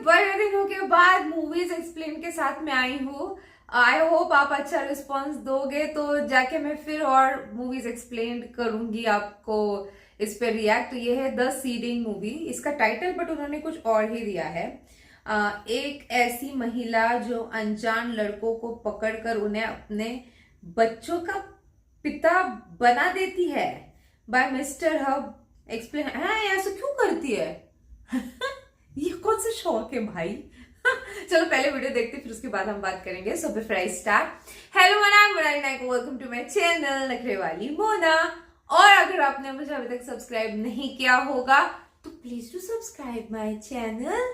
बड़े दिनों के बाद मूवीज एक्सप्लेन के साथ में आई हूँ। आई होप आप अच्छा रिस्पॉन्स दोगे तो जाके मैं फिर और मूवीज एक्सप्लेन करूंगी आपको इस पे रिएक्ट। तो ये है द सीडिंग मूवी, इसका टाइटल, बट उन्होंने कुछ और ही दिया है। एक ऐसी महिला जो अनजान लड़कों को पकड़कर उन्हें अपने बच्चों का पिता बना देती है बाय मिस्टर हब। एक्सप्लेन है ऐसा क्यों करती है? ये कौन सा शौक है भाई? चलो पहले वीडियो देखते फिर उसके बाद हम बात करेंगे। So before I start, hello Monali Naik, welcome to my channel नखरे वाली मोना। और अगर आपने मुझे अभी तक सब्सक्राइब नहीं किया होगा तो please do subscribe my channel.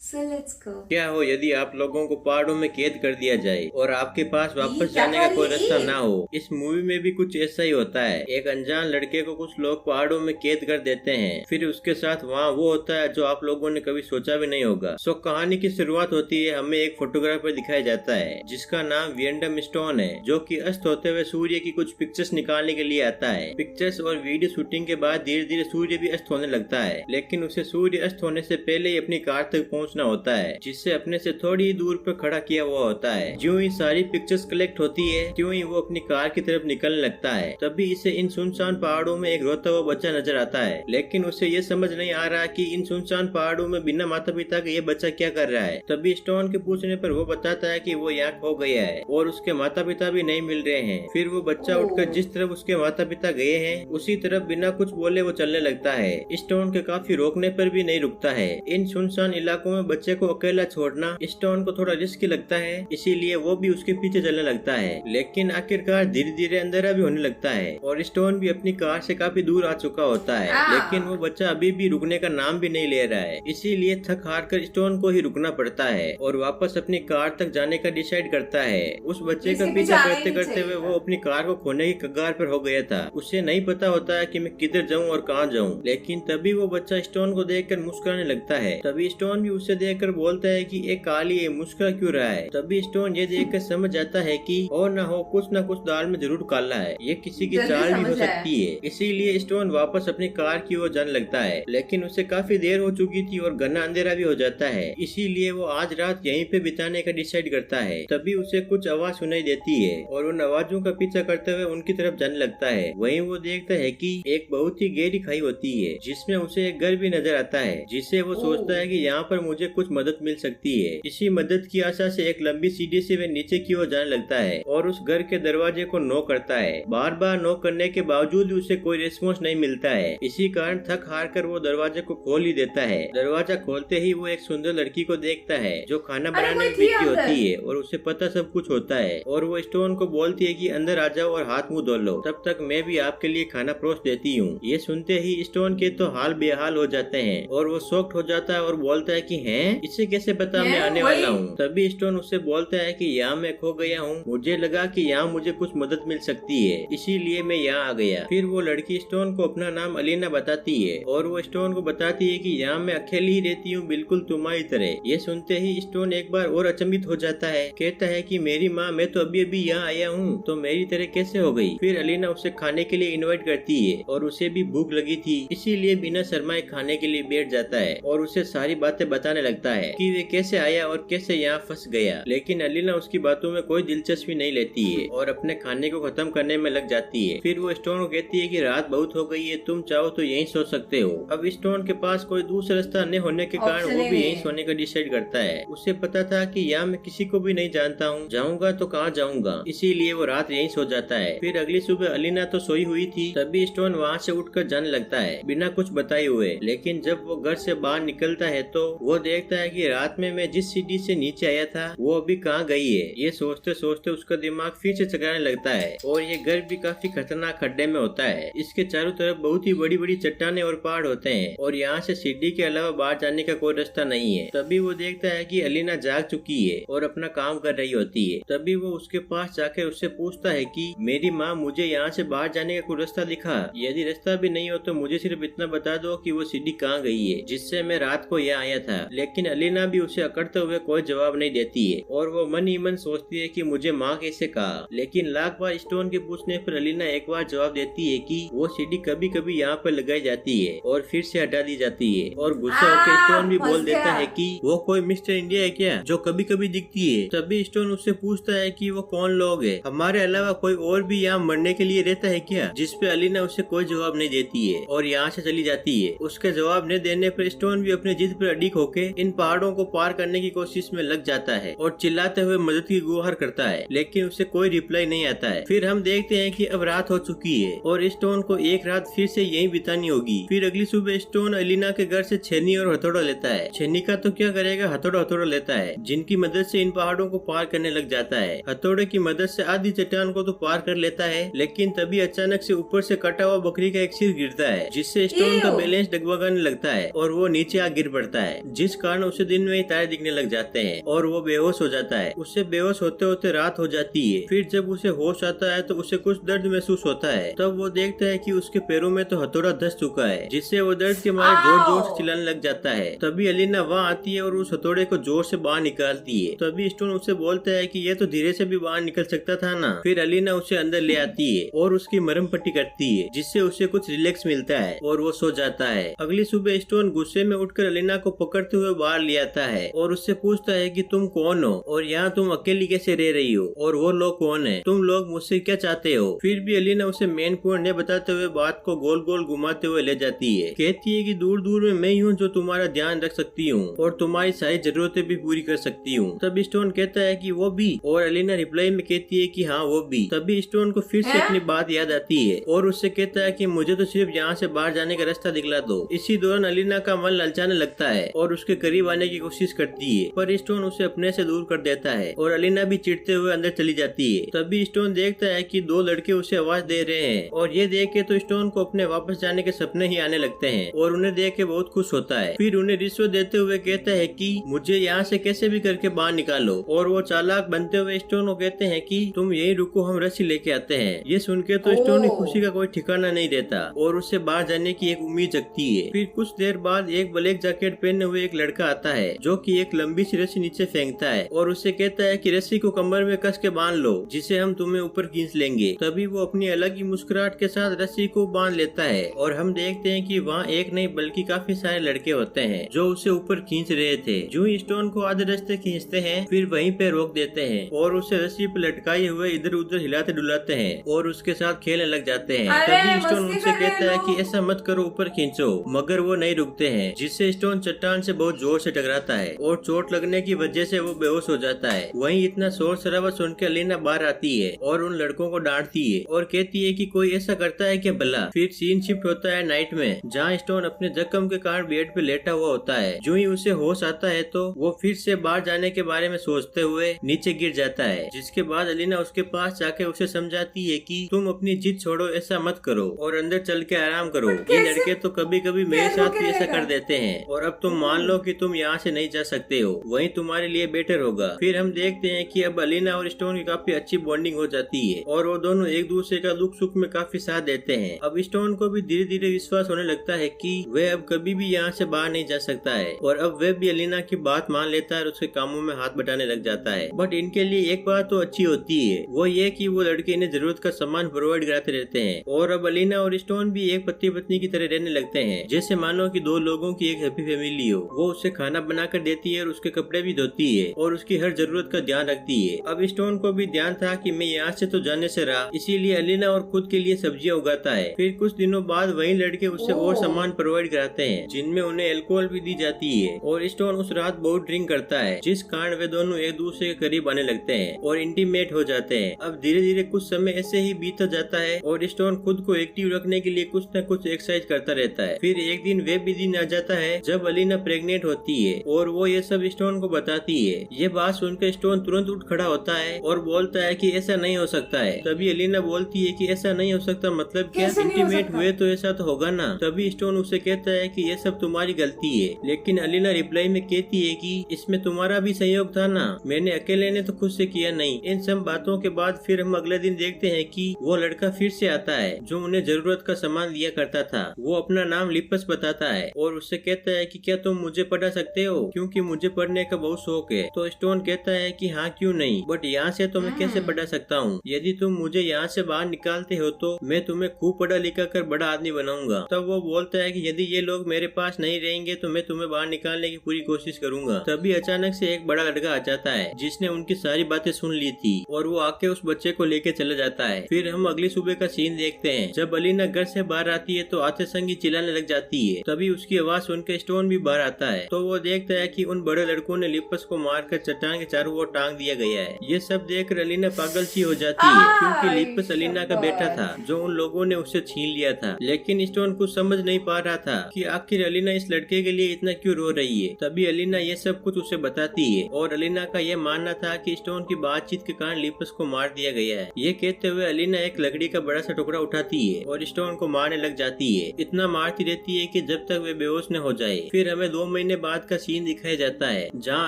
So let's go. क्या हो यदि आप लोगों को पहाड़ों में कैद कर दिया जाए और आपके पास वापस जाने का कोई रास्ता ना हो? इस मूवी में भी कुछ ऐसा ही होता है। एक अनजान लड़के को कुछ लोग पहाड़ों में कैद कर देते हैं, फिर उसके साथ वहाँ वो होता है जो आप लोगों ने कभी सोचा भी नहीं होगा। सो कहानी की शुरुआत होती है, हमें एक फोटोग्राफर दिखाया जाता है जिसका नाम वियंडम स्टोन है, जो कि अस्त होते हुए सूर्य की कुछ पिक्चर्स निकालने के लिए आता है। पिक्चर्स और वीडियो शूटिंग के बाद धीरे धीरे सूर्य भी अस्त होने लगता है, लेकिन उसे सूर्य अस्त होने से पहले ही अपनी कार तक पहुँचना होता है, जिससे अपने से थोड़ी दूर पर खड़ा किया हुआ होता है। ज्यों ही सारी पिक्चर्स कलेक्ट होती है त्यों ही वो अपनी कार की तरफ निकलने लगता है। तभी इसे इन सुनसान पहाड़ों में एक रोता हुआ बच्चा नजर आता है, लेकिन उसे ये समझ नहीं आ रहा कि इन सुनसान पहाड़ों में बिना माता पिता के ये बच्चा क्या कर रहा है। तभी स्टोन के पूछने पर वो बताता है कि वो यहाँ खो गया है और उसके माता पिता भी नहीं मिल रहे हैं। फिर वो बच्चा उठकर जिस तरफ उसके माता पिता गए हैं उसी तरफ बिना कुछ बोले वो चलने लगता है। स्टोन के काफी रोकने पर भी नहीं रुकता है। इन सुनसान इलाकों में बच्चे को अकेला छोड़ना स्टोन को थोड़ा रिस्की लगता है, इसीलिए वो भी उसके पीछे चलने लगता है। लेकिन आखिरकार धीरे धीरे अंधेरा भी होने लगता है और स्टोन भी अपनी कार से काफी दूर आ चुका होता है, लेकिन वो बच्चा अभी भी रुकने का नाम भी नहीं ले रहा है। इसीलिए थक हार कर स्टोन को ही रुकना पड़ता है और वापस अपनी कार तक जाने का डिसाइड करता है। उस बच्चे का पीछा करते करते हुए वो अपनी कार को खोने की कगार पर हो गया था। उसे नहीं पता होता है कि मैं किधर जाऊँ और कहाँ जाऊँ, लेकिन तभी वो बच्चा स्टोन को देखकर मुस्कुराने लगता है। तभी स्टोन भी उसे देखकर बोलता है कि एक काली है, मुस्कुरा क्यों रहा है? तभी स्टोन ये देखकर समझ जाता है कि और ना हो कुछ ना कुछ दाल में जरूर काला है, ये किसी की चाल भी हो सकती है। इसीलिए स्टोन वापस अपनी कार की ओर जाने लगता है, लेकिन उसे काफी देर हो चुकी थी और घना अंधेरा भी हो जाता है। इसीलिए वो आज रात यहीं पे बिताने का डिसाइड करता है। तभी उसे कुछ आवाज सुनाई देती है और उन आवाजों का पीछा करते हुए उनकी तरफ जाने लगता है। वहीं वो देखता है कि एक बहुत ही गहरी खाई होती है जिसमें उसे एक घर भी नजर आता है, जिससे वो सोचता है कि यहाँ पर मुझे कुछ मदद मिल सकती है। इसी मदद की आशा से एक लंबी सीढ़ी से वह नीचे की ओर जाने लगता है और उस घर के दरवाजे को नॉक करता है। बार बार नॉक करने के बावजूद भी उसे कोई रिस्पॉन्स नहीं मिलता है। इसी कारण थक हार कर वो दरवाजे को खोल ही देता है। दरवाजा खोलते ही वो एक सुंदर लड़की को देखता है जो खाना बनाने में बिजी होती है और उसे पता सब कुछ होता है, और वो स्टोन को बोलती है कि अंदर आ जाओ और हाथ मुंह धो लो, तब तक मैं भी आपके लिए खाना परोस देती हूँ। ये सुनते ही स्टोन के तो हाल बेहाल हो जाते हैं और वो शॉक्ड हो जाता है और बोलता है कि हैं, इसे कैसे पता मैं आने वाला हूँ? तभी स्टोन उससे बोलता है कि यहाँ मैं खो गया हूँ, मुझे लगा कि यहाँ मुझे कुछ मदद मिल सकती है, इसीलिए मैं यहाँ आ गया। फिर वो लड़की स्टोन को अपना नाम अलीना बताती है और वो स्टोन को बताती है कि यहाँ मैं अकेली ही रहती हूँ, बिल्कुल तुम्हारी तरह। ये सुनते ही स्टोन एक बार और अचंभित हो जाता है, कहता है कि मेरी माँ, मैं तो अभी अभी यहाँ आया हूँ तो मेरी तरह कैसे हो गई? फिर अलीना उसे खाने के लिए इन्वाइट करती है और उसे भी भूख लगी थी, इसीलिए बिना शर्माए खाने के लिए बैठ जाता है और उसे सारी बातें बताने लगता है कि वे कैसे आया और कैसे यहाँ फंस गया। लेकिन अलीना उसकी बातों में कोई दिलचस्पी नहीं लेती है और अपने खाने को खत्म करने में लग जाती है। फिर वो स्टोन को कहती है कि रात बहुत हो गई है, तुम चाहो तो यहीं सो सकते हो। अब स्टोन के पास कोई दूसरा रास्ता न होने के कारण वो भी यहीं सोने का डिसाइड करता है। उसे पता था कि यहाँ मैं किसी को भी नहीं जानता हूँ, जाऊंगा तो कहाँ जाऊंगा, इसीलिए वो रात यहीं सो जाता है। फिर अगली सुबह अलीना तो सोई हुई थी, तभी स्टोन वहाँ से उठकर जाने लगता है बिना कुछ बताए हुए। लेकिन जब वो घर से बाहर निकलता है तो वो देखता है कि रात में मैं जिस सीढ़ी से नीचे आया था वो अभी कहाँ गई है। ये सोचते सोचते उसका दिमाग फिर से चकराने लगता है और ये घर भी काफी खतरनाक खड्डे में होता है। इसके चारों तरफ बहुत ही बड़ी बड़ी चट्टानें और पहाड़ होते हैं और यहाँ से सीढ़ी के अलावा बाहर जाने का कोई रास्ता नहीं है। तभी वो देखता है कि अलीना जाग चुकी है और अपना काम कर रही होती है। तभी वो उसके पास जाकर उससे पूछता है कि मेरी माँ, मुझे यहाँ से बाहर जाने का कोई रास्ता दिखा? यदि रास्ता भी नहीं हो तो मुझे सिर्फ इतना बता दो कि वो सीढ़ी कहाँ गई है जिससे मैं रात को यहाँ आया था। लेकिन अलीना भी उसे अकड़ते हुए कोई जवाब नहीं देती है और वो मन ही मन सोचती है कि मुझे माँ कैसे कहा। लेकिन लाख बार स्टोन के पूछने पर अलीना एक बार जवाब देती है कि वो सीढ़ी कभी कभी यहाँ पर लगाई जाती है और फिर से हटा दी जाती है। और गुस्सा होकर स्टोन भी बोल देता है कि वो कोई मिस्टर इंडिया है क्या जो कभी कभी दिखती है। तभी स्टोन उससे पूछता है कि वो कौन लोग है, हमारे अलावा कोई और भी यहाँ मरने के लिए रहता है क्या, जिस पे अलीना उसे कोई जवाब नहीं देती है और यहाँ से चली जाती है। उसके जवाब न देने पर स्टोन भी अपनी जिद पर अडिग होकर इन पहाड़ों को पार करने की कोशिश में लग जाता है और चिल्लाते हुए मदद की गुहार करता है, लेकिन उसे कोई रिप्लाई नहीं आता है। फिर हम देखते हैं कि अब रात हो चुकी है और स्टोन को एक रात फिर से यहीं बितानी होगी। फिर अगली सुबह स्टोन अलीना के घर से छेनी और हथौड़ा लेता है। छेनी का तो क्या करेगा, हथौड़ा लेता है जिनकी मदद से इन पहाड़ों को पार करने लग जाता है। हथौड़े की मदद से आधी चट्टान को तो पार कर लेता है, लेकिन तभी अचानक से ऊपर से कटा हुआ बकरी का एक सिर गिरता है जिससे स्टोन का बैलेंस डगमगाने लगता है और वो नीचे आ गिर पड़ता है, जिस कारण उसे दिन में ही तारे दिखने लग जाते हैं और वो बेहोश हो जाता है। उससे बेहोश होते होते रात हो जाती है। फिर जब उसे होश आता है तो उसे कुछ दर्द महसूस होता है। तब वो देखता है कि उसके पैरों में तो हथौड़ा धस चुका है, जिससे वो दर्द के मारे जोर जोर से चिल्लाने लग जाता है। तभी अलीना वहाँ आती है और उस हथौड़े को जोर से बाहर निकालती है। तभी स्टोन उससे बोलता है कि ये तो धीरे से भी बाहर निकल सकता था ना। फिर अलीना उसे अंदर ले आती है और उसकी मरहम पट्टी करती है, जिससे उसे कुछ रिलैक्स मिलता है और वो सो जाता है। अगली सुबह स्टोन गुस्से में उठकर अलीना को पकड़ते हुए बाहर ले आता है और उससे पूछता है कि तुम कौन हो और यहाँ तुम अकेली कैसे रह रही हो और वो लोग कौन है, तुम लोग मुझसे क्या चाहते हो। फिर भी अलीना उसे मेन पॉइंट नहीं बताते हुए बात को गोल गोल घुमाते हुए ले जाती है। कहती है कि दूर दूर में मैं ही हूँ जो तुम्हारा ध्यान रख सकती हूँ और तुम्हारी सारी जरूरतें भी पूरी कर सकती हूँ। तब स्टोन कहता है कि वो भी, और अलीना रिप्लाई में कहती है कि हाँ वो भी। तभी स्टोन को फिर से अपनी बात याद आती है और उससे कहता है कि मुझे तो सिर्फ यहाँ से बाहर जाने का रास्ता दिखला दो। इसी दौरान अलीना का मन ललचाने लगता है और उसके करीब आने की कोशिश करती है, पर स्टोन उसे अपने से दूर कर देता है और अलीना भी चिढ़ते हुए अंदर चली जाती है। तभी स्टोन देखता है कि दो लड़के उसे आवाज दे रहे हैं और ये देख के तो स्टोन को अपने वापस जाने के सपने ही आने लगते हैं और उन्हें देख के बहुत खुश होता है। फिर उन्हें रिश्वत देते हुए कहता है कि मुझे यहाँ से कैसे भी करके बाहर निकालो और वो चालाक बनते हुए स्टोन को कहते हैं कि तुम यही रुको, हम रस्सी लेके आते हैं। ये सुन के तो स्टोन की खुशी का कोई ठिकाना नहीं रहता और उससे बाहर जाने की एक उम्मीद जगती है। फिर कुछ देर बाद एक ब्लैक जैकेट पहने हुए एक लड़का आता है जो कि एक लंबी सी रस्सी नीचे फेंकता है और उससे कहता है कि रस्सी को कमर में कस के बांध लो, जिसे हम तुम्हें ऊपर खींच लेंगे। तभी वो अपनी अलग ही मुस्कुराहट के साथ रस्सी को बांध लेता है और हम देखते हैं कि वहाँ एक नहीं बल्कि काफी सारे लड़के होते हैं जो उसे ऊपर खींच रहे थे। जो ही स्टोन को आधे रास्ते खींचते हैं फिर वहीं पे रोक देते हैं और उसे रस्सी पे लटकाए हुए इधर उधर हिलाते डुलाते हैं और उसके साथ खेलने लग जाते हैं। तभी स्टोन उनसे कहता है कि ऐसा मत करो, ऊपर खींचो, मगर वो नहीं रुकते हैं, जिससे स्टोन चट्टान से बहुत जोर से टकराता है और चोट लगने की वजह से वो बेहोश हो जाता है। वहीं इतना शोर शराबा सुन के अलीना बाहर आती है और उन लड़कों को डांटती है और कहती है कि कोई ऐसा करता है क्या भला। फिर सीन शिफ्ट होता है नाइट में, जहाँ स्टोन अपने जख्म के कारण बेड पे लेटा हुआ होता है। जो ही उसे होश आता है तो वो फिर से बाहर जाने के बारे में सोचते हुए नीचे गिर जाता है, जिसके बाद अलीना उसके पास जाके उसे समझाती है कि तुम अपनी जिद छोड़ो, ऐसा मत करो और अंदर चल के आराम करो। ये लड़के तो कभी कभी मेरे साथ भी ऐसा कर देते हैं और अब तुम मान लो कि तुम यहाँ से नहीं जा सकते हो, वही तुम्हारे लिए बेटर होगा। फिर हम देखते हैं कि अब अलीना और स्टोन की काफी अच्छी बॉन्डिंग हो जाती है और वो दोनों एक दूसरे का दुख सुख में काफी साथ देते हैं। अब स्टोन को भी धीरे धीरे विश्वास होने लगता है कि वह अब कभी भी यहाँ से बाहर नहीं जा सकता है और अब वह भी अलीना की बात मान लेता है और उसके कामों में हाथ बटाने लग जाता है। बट इनके लिए एक बात तो अच्छी होती है, वो ये कि वो लड़के इन्हें जरूरत का सामान प्रोवाइड कराते रहते हैं और अब अलीना और स्टोन भी एक पति पत्नी की तरह रहने लगते हैं, जैसे मानो कि दो लोगों की एक हैप्पी फैमिली हो। वो उसे खाना बनाकर देती है और उसके कपड़े भी धोती है और उसकी हर जरूरत का ध्यान रखती है। अब स्टोन को भी ध्यान था कि मैं यहाँ से तो जाने से रहा, इसीलिए अलीना और खुद के लिए सब्जियां उगाता है। फिर कुछ दिनों बाद वही लड़के उससे और सामान प्रोवाइड कराते हैं, जिनमें उन्हें अल्कोहल भी दी जाती है और स्टोन उस रात बहुत ड्रिंक करता है, जिस कारण वे दोनों एक दूसरे के करीब आने लगते हैं और इंटीमेट हो जाते हैं। अब धीरे धीरे कुछ समय ऐसे ही बीतता जाता है और स्टोन खुद को एक्टिव रखने के लिए कुछ न कुछ एक्सरसाइज करता रहता है। फिर एक दिन वे भी दिन आ जाता है जब अलीना प्रेग्नेंट होती है और वो ये सब स्टोन को बताती है। ये बात सुनकर स्टोन तुरंत उठ खड़ा होता है और बोलता है कि ऐसा नहीं हो सकता है। तभी अलीना बोलती है कि ऐसा नहीं हो सकता मतलब क्या, इंटीमेट हुए तो ऐसा तो होगा ना। तभी स्टोन उसे कहता है कि ये सब तुम्हारी गलती है, लेकिन अलीना रिप्लाई में कहती है कि इसमें तुम्हारा भी सहयोग था ना, मैंने अकेले ने तो खुद से किया नहीं। इन सब बातों के बाद फिर हम अगले दिन देखते हैं कि वो लड़का फिर से आता है जो उन्हें जरूरत का सामान दिया करता था। वो अपना नाम लिपस बताता है और उससे कहता है कि क्या तुम मुझे मुझे पढ़ा सकते हो, क्योंकि मुझे पढ़ने का बहुत शौक है। तो स्टोन कहता है कि हाँ क्यों नहीं, बट यहाँ से तो मैं कैसे पढ़ा सकता हूँ। यदि तुम मुझे यहाँ से बाहर निकालते हो तो मैं तुम्हें खूब पढ़ा लिखा कर बड़ा आदमी बनाऊंगा। तब वो बोलता है कि यदि ये लोग मेरे पास नहीं रहेंगे तो मैं तुम्हें बाहर निकालने की पूरी कोशिश करूंगा। तभी अचानक से एक बड़ा लड़का आ जाता है जिसने उनकी सारी बातें सुन ली थी और वो आके उस बच्चे को लेके चला जाता है। फिर हम अगली सुबह का सीन देखते हैं। जब अलीना घर से बाहर आती है तो आते संग ही चिल्लाने लग जाती है। तभी उसकी आवाज सुनकर स्टोन भी बाहर आता है। तो वो देखता है कि उन बड़े लड़कों ने लिपस को मारकर चट्टान के चारों ओर टांग दिया गया है। ये सब देखकर अलीना पागल सी हो जाती है, क्योंकि लिपस अलीना का बेटा था जो उन लोगों ने उससे छीन लिया था। लेकिन स्टोन कुछ समझ नहीं पा रहा था कि आखिर अलीना इस लड़के के लिए इतना क्यों रो रही है। तभी अलीना ये सब कुछ उसे बताती है और अलीना का ये मानना था कि स्टोन की बातचीत के कारण लिपस को मार दिया गया है। ये कहते हुए अलीना एक लकड़ी का बड़ा सा टुकड़ा उठाती है और स्टोन को मारने लग जाती है। इतना मारती रहती है कि जब तक वे बेहोश न हो जाए। फिर हमें 2 महीने बाद का सीन दिखाया जाता है जहाँ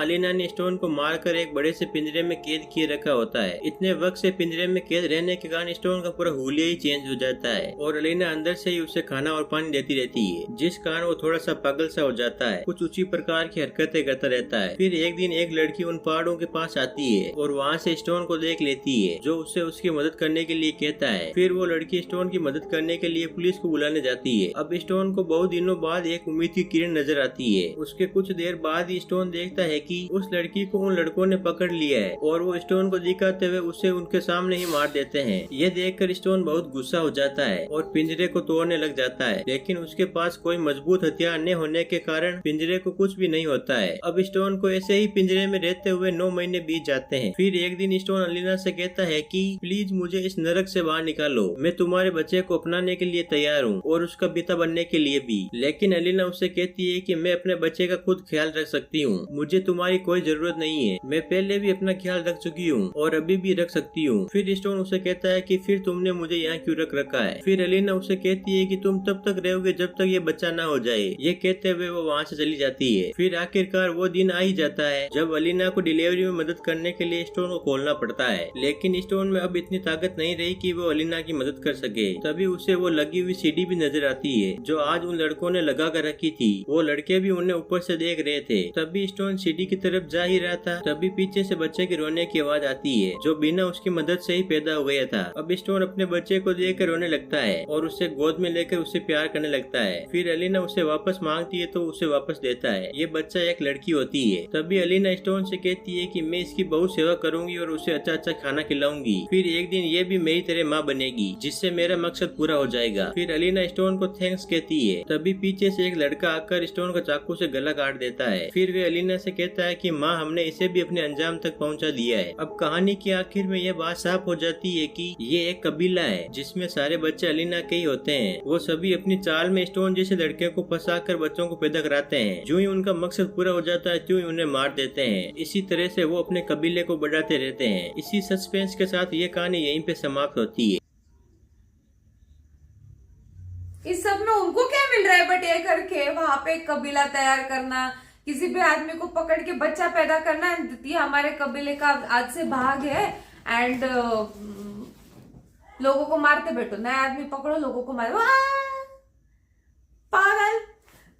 अलीना ने स्टोन को मारकर एक बड़े से पिंजरे में कैद किए रखा होता है। इतने वक्त से पिंजरे में कैद रहने के कारण स्टोन का पूरा हुलिया ही चेंज हो जाता है और अलीना अंदर से ही उसे खाना और पानी देती रहती है, जिस कारण वो थोड़ा सा पागल सा हो जाता है, कुछ ऊंची प्रकार की हरकतें करता रहता है। फिर एक दिन एक लड़की उन पहाड़ों के पास आती है और वहाँ से स्टोन को देख लेती है जो उससे उसकी मदद करने के लिए कहता है। फिर वो लड़की स्टोन की मदद करने के लिए पुलिस को बुलाने जाती है। अब स्टोन को बहुत दिनों बाद एक उम्मीद की किरण नजर आती है। उसके कुछ देर बाद ही स्टोन देखता है कि उस लड़की को उन लड़कों ने पकड़ लिया है और वो स्टोन को दिखाते हुए उसे उनके सामने ही मार देते हैं। ये देखकर स्टोन बहुत गुस्सा हो जाता है और पिंजरे को तोड़ने लग जाता है, लेकिन उसके पास कोई मजबूत हथियार न होने के कारण पिंजरे को कुछ भी नहीं होता है। अब स्टोन को ऐसे ही पिंजरे में रहते हुए 9 महीने बीत जाते हैं। फिर एक दिन स्टोन अलीना से कहता है कि प्लीज मुझे इस नरक से बाहर निकालो, मैं तुम्हारे बच्चे को अपनाने के लिए तैयार हूँ और उसका पिता बनने के लिए भी। लेकिन अलीना उससे कहती है कि मैं अपने बच्चे का खुद ख्याल रख सकती हूँ, मुझे तुम्हारी कोई जरूरत नहीं है, मैं पहले भी अपना ख्याल रख चुकी हूँ और अभी भी रख सकती हूँ। फिर स्टोन उसे कहता है कि फिर तुमने मुझे यहाँ क्यों रख रखा है। फिर अलीना उसे कहती है कि तुम तब तक रहोगे जब तक ये बच्चा ना हो जाए। ये कहते हुए वो वहाँ से चली जाती है। फिर आखिरकार वो दिन आ ही जाता है जब अलीना को डिलीवरी में मदद करने के लिए स्टोन को खोलना पड़ता है, लेकिन स्टोन में अब इतनी ताकत नहीं रही कि वो अलीना की मदद कर सके। तभी उसे वो लगी हुई सीढ़ी भी नजर आती है जो आज उन लड़कों ने लगा कर रखी थी। वो लड़के भी उन्हें ऊपर से देख रहे थे। तभी स्टोन सीढ़ी की तरफ जा ही रहा था, तभी पीछे से बच्चे के रोने की आवाज आती है जो बिना उसकी मदद से ही पैदा हो गया था। अब स्टोन अपने बच्चे को देख कर रोने लगता है और उसे गोद में लेकर उसे प्यार करने लगता है। फिर अलीना उसे वापस मांगती है तो उसे वापस देता है। ये बच्चा एक लड़की होती है। तभी अलीना स्टोन से कहती है कि मैं इसकी बहुत सेवा करूंगी और उसे अच्छा अच्छा खाना खिलाऊंगी। फिर एक दिन ये भी मेरी तरह माँ बनेगी, जिससे मेरा मकसद पूरा हो जाएगा। फिर अलीना स्टोन को थैंक्स कहती है। तभी पीछे से एक लड़का आकर स्टोन का चाकू से गला काट देता है। फिर वे अलीना से कहता है कि माँ हमने इसे भी अपने अंजाम तक पहुँचा दिया है। अब कहानी के आखिर में यह बात साफ हो जाती है कि ये एक कबीला है जिसमें सारे बच्चे अलीना के ही होते हैं। वो सभी अपनी चाल में स्टोन जैसे लड़के को फंसाकर बच्चों को पैदा कराते हैं। जो ही उनका मकसद पूरा हो जाता है त्यों ही उन्हें मार देते हैं। इसी तरह से वो अपने कबीले को बढ़ाते रहते हैं। इसी सस्पेंस के साथ ये कहानी यहीं पे समाप्त होती है। इस सब में उनको क्या मिल रहा है बट ये करके वहां पे एक कबीला तैयार करना, किसी भी आदमी को पकड़ के बच्चा पैदा करना। ये हमारे कबीले का आज से भाग है एंड लोगों को मारते बैठो, नया आदमी पकड़ो लोगों को मारो। पागल।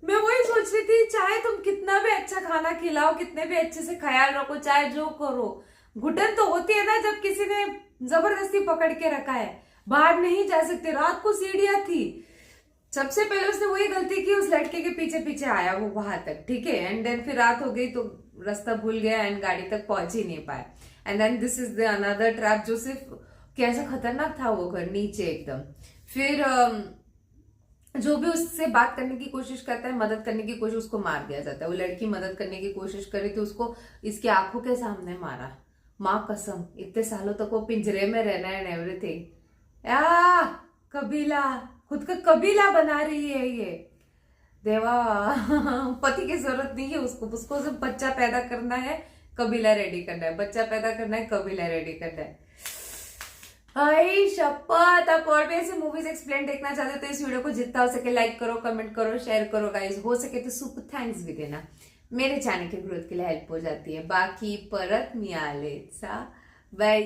मैं वही सोच रही थी, चाहे तुम कितना भी अच्छा खाना खिलाओ, कितने भी अच्छे से ख्याल रखो, चाहे जो करो, घुटन तो होती है ना जब किसी ने जबरदस्ती पकड़ के रखा है। बाहर नहीं जा सकते, रात को सीढ़ियां थी। सबसे पहले उसने वही गलती की, उस लड़के के पीछे पीछे आया वो वहां तक, ठीक है। एंड देन फिर रात हो गई तो रास्ता भूल गया एंड गाड़ी तक पहुंच ही नहीं पाया। And then this is the another trap जो सिर्फ कैसा खतरनाक था वो घर नीचे एकदम। फिर जो भी उससे बात करने की कोशिश करता है, मदद करने की कोशिश, उसको मार दिया जाता है। वो लड़की मदद करने की कोशिश करी तो उसको इसकी आंखों के सामने मारा। माँ कसम, इतने सालों तक वो पिंजरे में रहना एंड एवरीथिंग। या कबीला, खुद का कबीला बना रही है ये। देवा पति की जरूरत नहीं है उसको सिर्फ बच्चा पैदा करना है, कबीला रेडी करना है, बच्चा पैदा करना है, कबीला रेडी करना है। आई शपथ। आप और भी ऐसे मूवीज एक्सप्लेन देखना चाहते हो तो इस वीडियो को जितना हो सके लाइक करो, कमेंट करो, शेयर करो गाइस। हो सके तो सुपर थँक्स भी देना, मेरे चैनल की ग्रोथ के लिए हेल्प हो जाती है। बाकी परत मिळालेचा बाय।